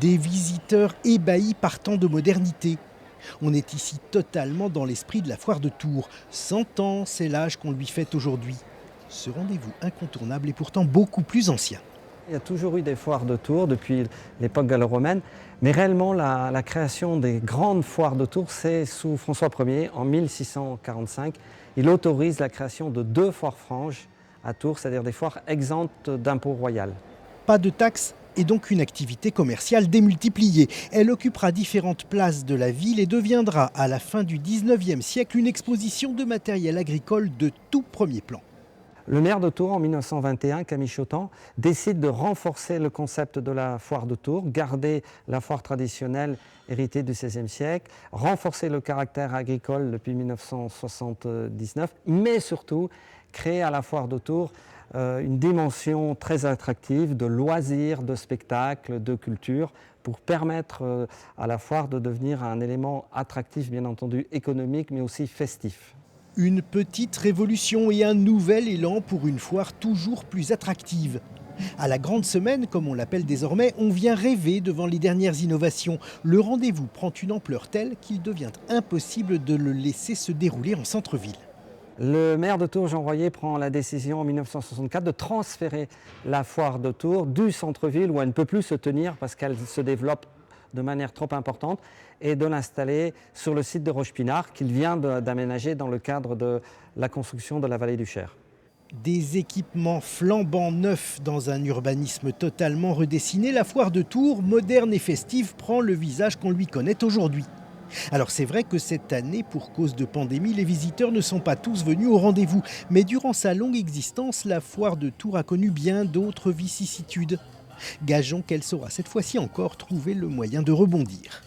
Des visiteurs ébahis par tant de modernité. On est ici totalement dans l'esprit de la foire de Tours. 100 ans, c'est l'âge qu'on lui fête aujourd'hui. Ce rendez-vous incontournable est pourtant beaucoup plus ancien. Il y a toujours eu des foires de Tours depuis l'époque gallo-romaine, mais réellement la création des grandes foires de Tours, c'est sous François Ier en 1645. Il autorise la création de 2 foires franges à Tours, c'est-à-dire des foires exemptes d'impôt royal. Pas de taxes et donc une activité commerciale démultipliée. Elle occupera différentes places de la ville et deviendra à la fin du 19e siècle une exposition de matériel agricole de tout premier plan. Le maire de Tours, en 1921, Camille Chautemps, décide de renforcer le concept de la foire de Tours, garder la foire traditionnelle héritée du XVIe siècle, renforcer le caractère agricole depuis 1979, mais surtout créer à la foire de Tours une dimension très attractive de loisirs, de spectacles, de culture, pour permettre à la foire de devenir un élément attractif, bien entendu économique, mais aussi festif. Une petite révolution et un nouvel élan pour une foire toujours plus attractive. À la grande semaine, comme on l'appelle désormais, on vient rêver devant les dernières innovations. Le rendez-vous prend une ampleur telle qu'il devient impossible de le laisser se dérouler en centre-ville. Le maire de Tours, Jean Royer, prend la décision en 1964 de transférer la foire de Tours du centre-ville où elle ne peut plus se tenir parce qu'elle se développe de manière trop importante et de l'installer sur le site de Rochepinard qu'il vient d'aménager dans le cadre de la construction de la vallée du Cher. Des équipements flambant neufs dans un urbanisme totalement redessiné, la foire de Tours, moderne et festive, prend le visage qu'on lui connaît aujourd'hui. Alors c'est vrai que cette année, pour cause de pandémie, les visiteurs ne sont pas tous venus au rendez-vous. Mais durant sa longue existence, la foire de Tours a connu bien d'autres vicissitudes. Gageons qu'elle saura cette fois-ci encore trouver le moyen de rebondir.